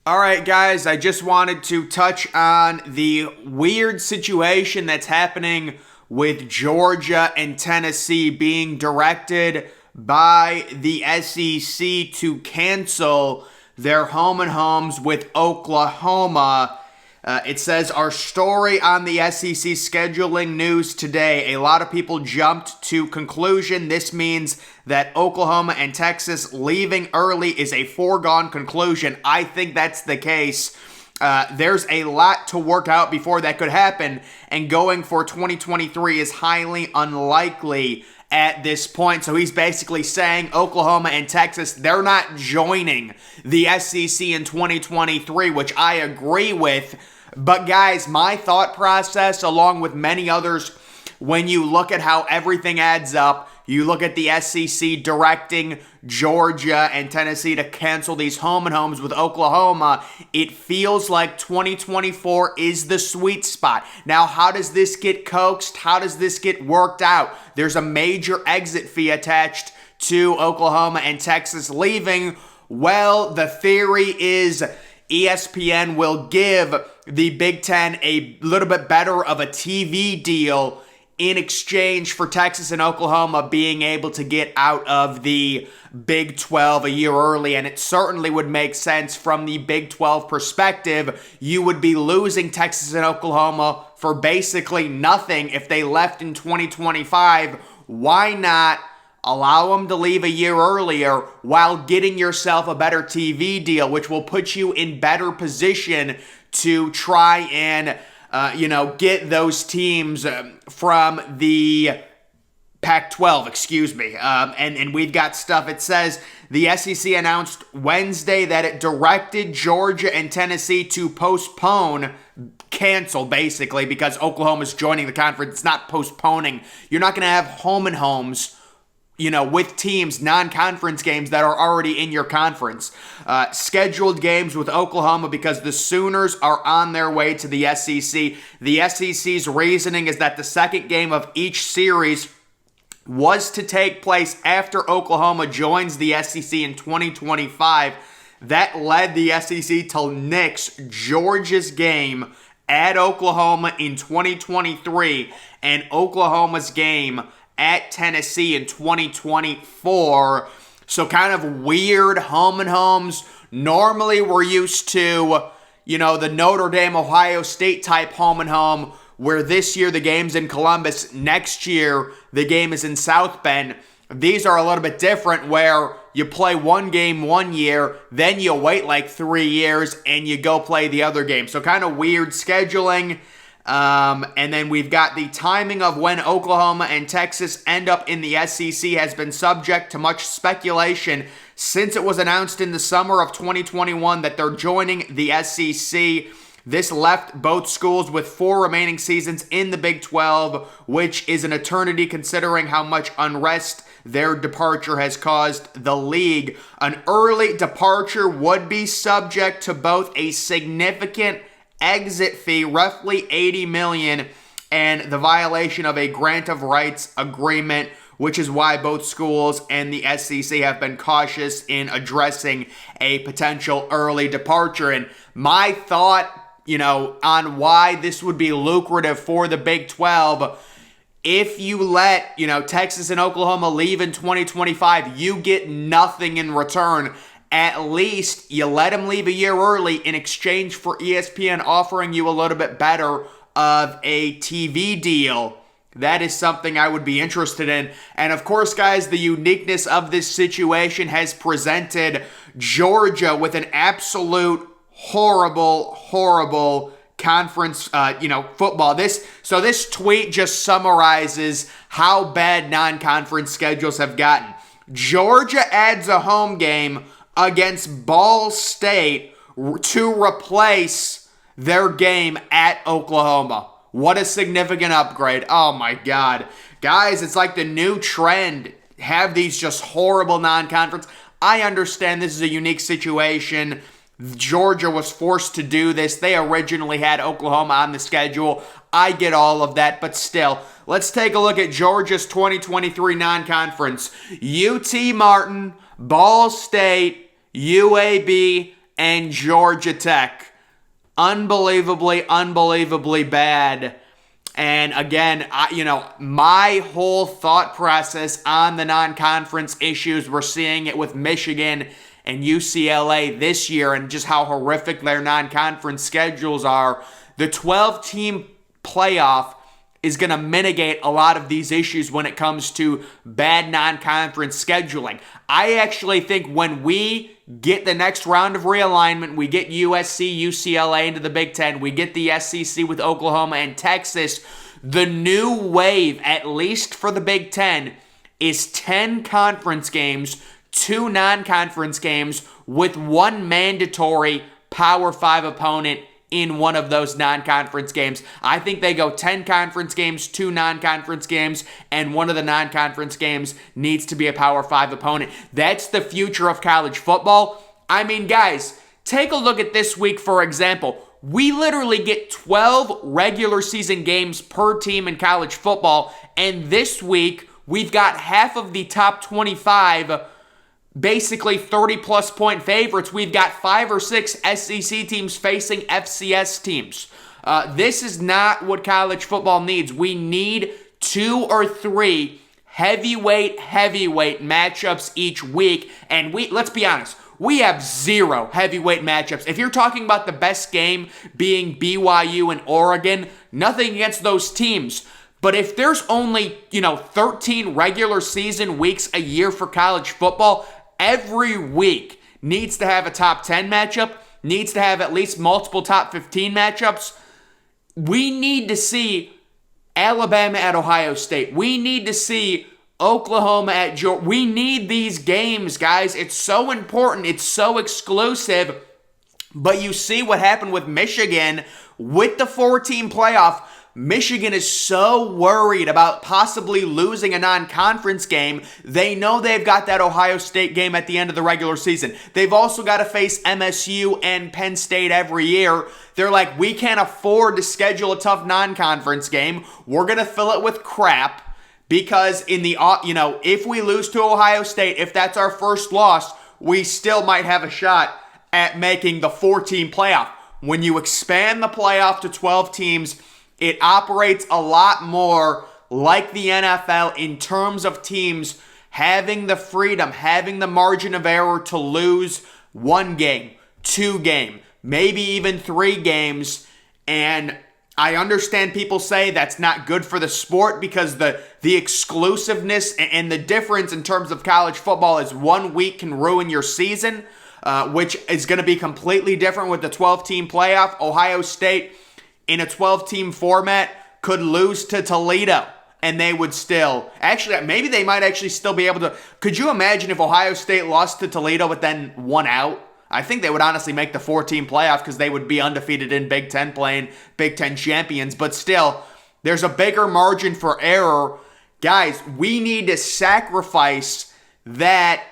All right, guys, I just wanted to touch on the weird situation that's happening with Georgia and Tennessee being directed by the SEC to cancel their home and homes with Oklahoma. It says, our story on the SEC scheduling news today. A lot of people jumped to conclusion. This means that Oklahoma and Texas leaving early is a foregone conclusion. I think that's the case. There's a lot to work out before that could happen, and going for 2023 is highly unlikely at this point. So he's basically saying Oklahoma and Texas, they're not joining the SEC in 2023, which I agree with. But guys, my thought process, along with many others, when you look at how everything adds up, you look at the SEC directing Georgia and Tennessee to cancel these home and homes with Oklahoma, it feels like 2024 is the sweet spot. Now, how does this get coaxed? How does this get worked out? There's a major exit fee attached to Oklahoma and Texas leaving. Well, the theory is ESPN will give the Big Ten a little bit better of a TV deal in exchange for Texas and Oklahoma being able to get out of the Big 12 a year early. And it certainly would make sense from the Big 12 perspective. You would be losing Texas and Oklahoma for basically nothing if they left in 2025. Why not allow them to leave a year earlier while getting yourself a better TV deal, which will put you in better position to try and, get those teams from the Pac-12, and we've got stuff. It says the SEC announced Wednesday that it directed Georgia and Tennessee to cancel basically, because Oklahoma's joining the conference. It's not postponing. You're not going to have home and homes with teams, non-conference games that are already in your conference. Scheduled games with Oklahoma because the Sooners are on their way to the SEC. The SEC's reasoning is that the second game of each series was to take place after Oklahoma joins the SEC in 2025. That led the SEC to nix Georgia's game at Oklahoma in 2023 and Oklahoma's game at Tennessee in 2024. So kind of weird home and homes. Normally we're used to, the Notre Dame, Ohio State type home and home, where this year the game's in Columbus, next year the game is in South Bend. These are a little bit different, where you play one game 1 year, then you wait like 3 years and you go play the other game. So kind of weird scheduling. And then we've got the timing of when Oklahoma and Texas end up in the SEC has been subject to much speculation since it was announced in the summer of 2021 that they're joining the SEC. This left both schools with 4 remaining seasons in the Big 12, which is an eternity considering how much unrest their departure has caused the league. An early departure would be subject to both a significant exit fee, roughly $80 million, and the violation of a grant of rights agreement, which is why both schools and the SEC have been cautious in addressing a potential early departure. And my thought, on why this would be lucrative for the Big 12, if you let, Texas and Oklahoma leave in 2025, you get nothing in return. At least you let them leave a year early in exchange for ESPN offering you a little bit better of a TV deal. That is something I would be interested in. And of course, guys, the uniqueness of this situation has presented Georgia with an absolute horrible conference, football. This tweet just summarizes how bad non-conference schedules have gotten. Georgia adds a home game against Ball State to replace their game at Oklahoma. What a significant upgrade. Oh my God. Guys, it's like the new trend. Have these just horrible non-conference. I understand this is a unique situation. Georgia was forced to do this. They originally had Oklahoma on the schedule. I get all of that, but still, let's take a look at Georgia's 2023 non-conference. UT Martin, Ball State, UAB, and Georgia Tech. Unbelievably bad. And again, my whole thought process on the non-conference issues, we're seeing it with Michigan and UCLA this year and just how horrific their non-conference schedules are. The 12-team playoff is going to mitigate a lot of these issues when it comes to bad non-conference scheduling. I actually think when we get the next round of realignment, we get USC, UCLA into the Big Ten, we get the SEC with Oklahoma and Texas, the new wave, at least for the Big Ten, is 10 conference games, 2 non-conference games, with 1 mandatory Power 5 opponent in one of those non-conference games. I think they go 10 conference games, 2 non-conference games, and one of the non-conference games needs to be a Power 5 opponent. That's the future of college football. I mean, guys, take a look at this week, for example. We literally get 12 regular season games per team in college football, and this week we've got half of the top 25 basically 30-plus point favorites. We've got 5 or 6 SEC teams facing FCS teams. This is not what college football needs. We need 2 or 3 heavyweight matchups each week. And let's be honest, we have 0 heavyweight matchups. If you're talking about the best game being BYU and Oregon, nothing against those teams. But if there's only, 13 regular season weeks a year for college football, every week needs to have a top 10 matchup, needs to have at least multiple top 15 matchups. We need to see Alabama at Ohio State. We need to see Oklahoma at Georgia. We need these games, guys. It's so important. It's so exclusive. But you see what happened with Michigan with the 4-team playoff. Michigan is so worried about possibly losing a non-conference game. They know they've got that Ohio State game at the end of the regular season. They've also got to face MSU and Penn State every year. They're like, we can't afford to schedule a tough non-conference game. We're going to fill it with crap because if we lose to Ohio State, if that's our first loss, we still might have a shot at making the 4-team playoff. When you expand the playoff to 12 teams, it operates a lot more like the NFL in terms of teams having the freedom, having the margin of error to lose 1 game, 2 game, maybe even 3 games. And I understand people say that's not good for the sport because the exclusiveness and the difference in terms of college football is 1 week can ruin your season, which is going to be completely different with the 12-team playoff. Ohio State, in a 12-team format, could lose to Toledo, and they would still... Actually, maybe they might actually still be able to... Could you imagine if Ohio State lost to Toledo but then won out? I think they would honestly make the 4-team playoff because they would be undefeated in Big Ten playing Big Ten champions. But still, there's a bigger margin for error. Guys, we need to sacrifice that,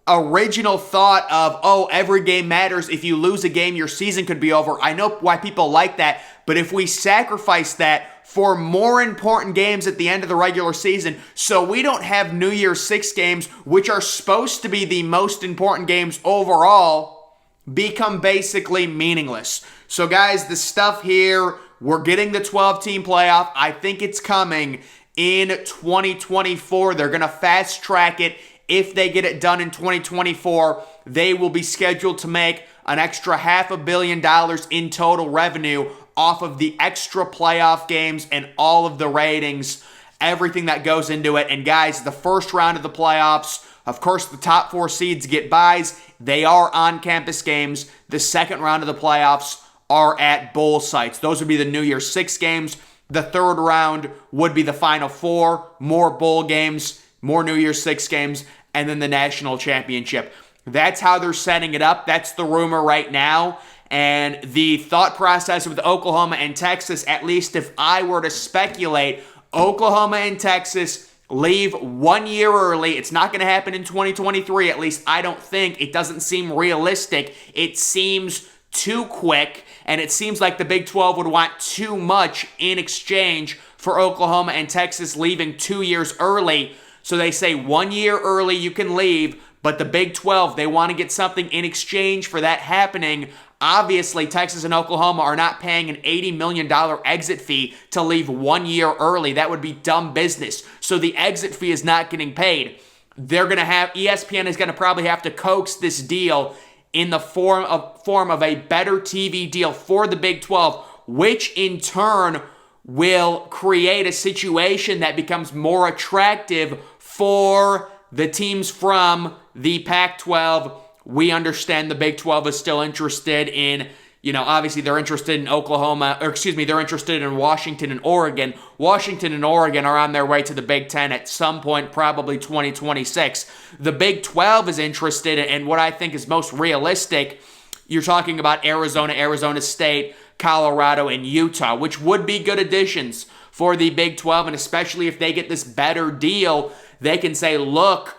original thought of, every game matters. If you lose a game, your season could be over. I know why people like that, but if we sacrifice that for more important games at the end of the regular season, so we don't have New Year's 6 games, which are supposed to be the most important games overall, become basically meaningless. So guys, the stuff here, we're getting the 12-team playoff. I think it's coming in 2024. They're going to fast track it. If they get it done in 2024, they will be scheduled to make an extra $500 million in total revenue off of the extra playoff games and all of the ratings, everything that goes into it. And guys, the first round of the playoffs, of course, the top 4 seeds get byes. They are on-campus games. The second round of the playoffs are at bowl sites. Those would be the New Year's 6 games. The third round would be the Final 4, more bowl games, more New Year's 6 games, and then the national championship. That's how they're setting it up. That's the rumor right now. And the thought process with Oklahoma and Texas, at least if I were to speculate, Oklahoma and Texas leave 1 year early. It's not going to happen in 2023, at least I don't think. It doesn't seem realistic. It seems too quick, and it seems like the Big 12 would want too much in exchange for Oklahoma and Texas leaving 2 years early. So they say 1 year early you can leave, but the Big 12, they want to get something in exchange for that happening. Obviously, Texas and Oklahoma are not paying an $80 million exit fee to leave 1 year early. That would be dumb business. So the exit fee is not getting paid. They're going to have, ESPN is going to probably have to coax this deal in the form of a better TV deal for the Big 12, which in turn will create a situation that becomes more attractive for the teams from the Pac-12. We understand the Big 12 is still interested in, obviously they're interested in they're interested in Washington and Oregon. Washington and Oregon are on their way to the Big 10 at some point, probably 2026. The Big 12 is interested in what I think is most realistic. You're talking about Arizona, Arizona State, Colorado, and Utah, which would be good additions for the Big 12, and especially if they get this better deal, they can say, look,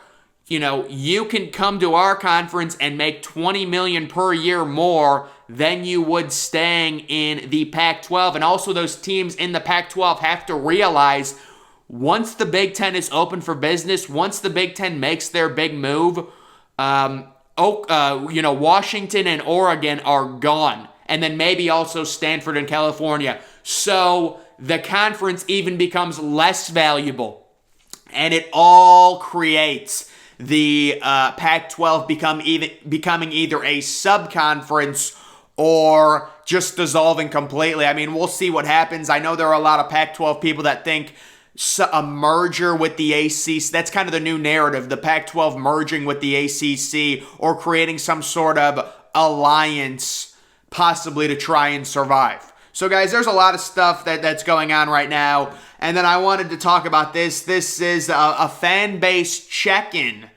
you can come to our conference and make $20 million per year more than you would staying in the Pac-12. And also those teams in the Pac-12 have to realize once the Big Ten is open for business, once the Big Ten makes their big move, Washington and Oregon are gone. And then maybe also Stanford and California. So the conference even becomes less valuable. And it all creates the Pac-12 becoming either a sub-conference or just dissolving completely. I mean, we'll see what happens. I know there are a lot of Pac-12 people that think a merger with the ACC, that's kind of the new narrative, the Pac-12 merging with the ACC or creating some sort of alliance possibly to try and survive. So guys, there's a lot of stuff that's going on right now. And then I wanted to talk about this. This is a fan base check-in.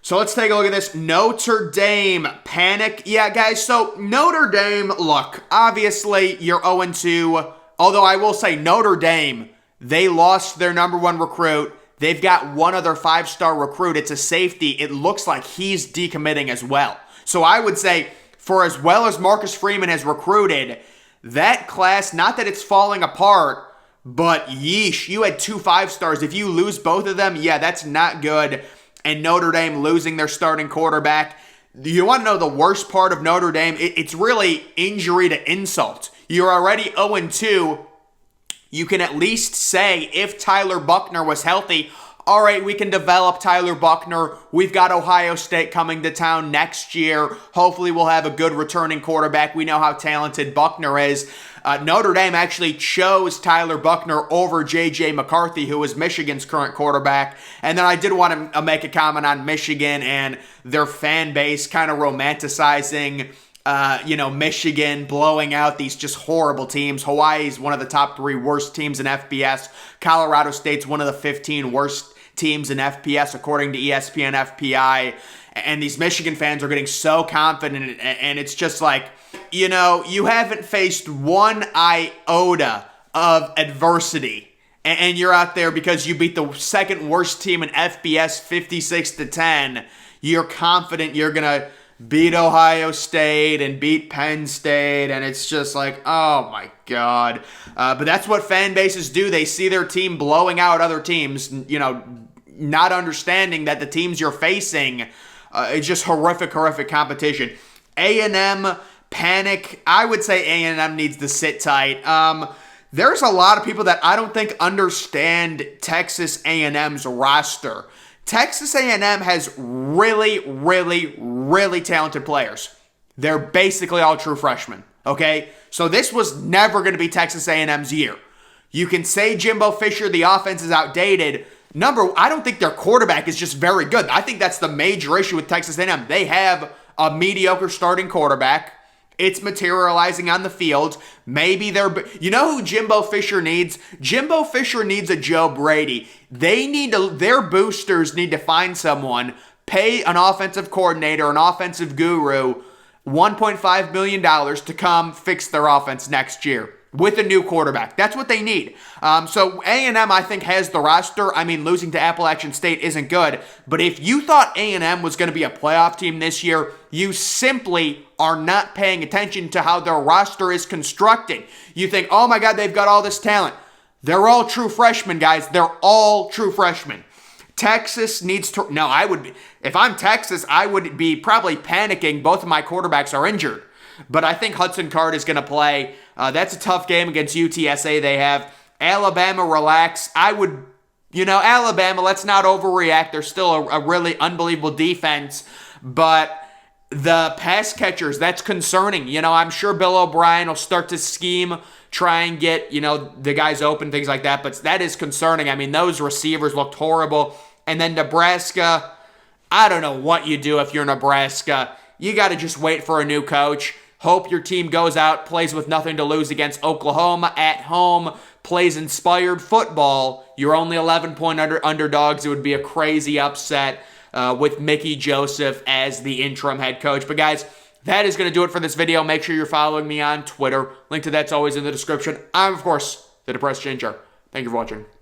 So let's take a look at this. Notre Dame panic. Yeah, guys, so Notre Dame, look, obviously you're 0-2. Although I will say Notre Dame, they lost their number one recruit. They've got one other 5-star recruit. It's a safety. It looks like he's decommitting as well. So I would say for as well as Marcus Freeman has recruited, that class, not that it's falling apart, but yeesh, you had 2 5-stars. If you lose both of them, yeah, that's not good. And Notre Dame losing their starting quarterback. You want to know the worst part of Notre Dame? It's really injury to insult. You're already 0-2. You can at least say if Tyler Buchner was healthy, all right, we can develop Tyler Buchner. We've got Ohio State coming to town next year. Hopefully we'll have a good returning quarterback. We know how talented Buchner is. Notre Dame actually chose Tyler Buchner over J.J. McCarthy, who is Michigan's current quarterback. And then I did want to make a comment on Michigan and their fan base kind of romanticizing Michigan blowing out these just horrible teams. Hawaii's one of the top 3 worst teams in FBS. Colorado State's one of the 15 worst teams in FPS, according to ESPN FPI. And these Michigan fans are getting so confident, and it's just like, you haven't faced one iota of adversity, and you're out there because you beat the second worst team in FBS 56-10. You're confident you're going to beat Ohio State and beat Penn State, and it's just like, oh my God. But that's what fan bases do. They see their team blowing out other teams, not understanding that the teams you're facing, it's just horrific competition. A&M panic. I would say A&M needs to sit tight. There's a lot of people that I don't think understand Texas A&M's roster. Texas A&M has really, really, really talented players. They're basically all true freshmen, okay? So this was never going to be Texas A&M's year. You can say Jimbo Fisher, the offense is outdated. I don't think their quarterback is just very good. I think that's the major issue with Texas A&M. They have a mediocre starting quarterback. It's materializing on the field. Maybe you know who Jimbo Fisher needs? Jimbo Fisher needs a Joe Brady. Their boosters need to find someone, pay an offensive coordinator, an offensive guru, $1.5 million to come fix their offense next year with a new quarterback. That's what they need. So A&M, I think, has the roster. I mean, losing to Appalachian State isn't good. But if you thought A&M was going to be a playoff team this year, you simply are not paying attention to how their roster is constructed. You think, oh my God, they've got all this talent. They're all true freshmen, guys. They're all true freshmen. Texas needs to, no, I would be, if I'm Texas, I would be probably panicking. Both of my quarterbacks are injured. But I think Hudson Card is going to play. That's a tough game against UTSA. They have Alabama, relax. I would, Alabama, let's not overreact. They're still a really unbelievable defense. But the pass catchers, that's concerning. I'm sure Bill O'Brien will start to scheme, try and get, the guys open, things like that. But that is concerning. I mean, those receivers looked horrible. And then Nebraska, I don't know what you do if you're Nebraska. You got to just wait for a new coach. Hope your team goes out, plays with nothing to lose against Oklahoma at home, plays inspired football. You're only 11-point underdogs. It would be a crazy upset with Mickey Joseph as the interim head coach. But guys, that is going to do it for this video. Make sure you're following me on Twitter. Link to that's always in the description. I'm, of course, the Depressed Ginger. Thank you for watching.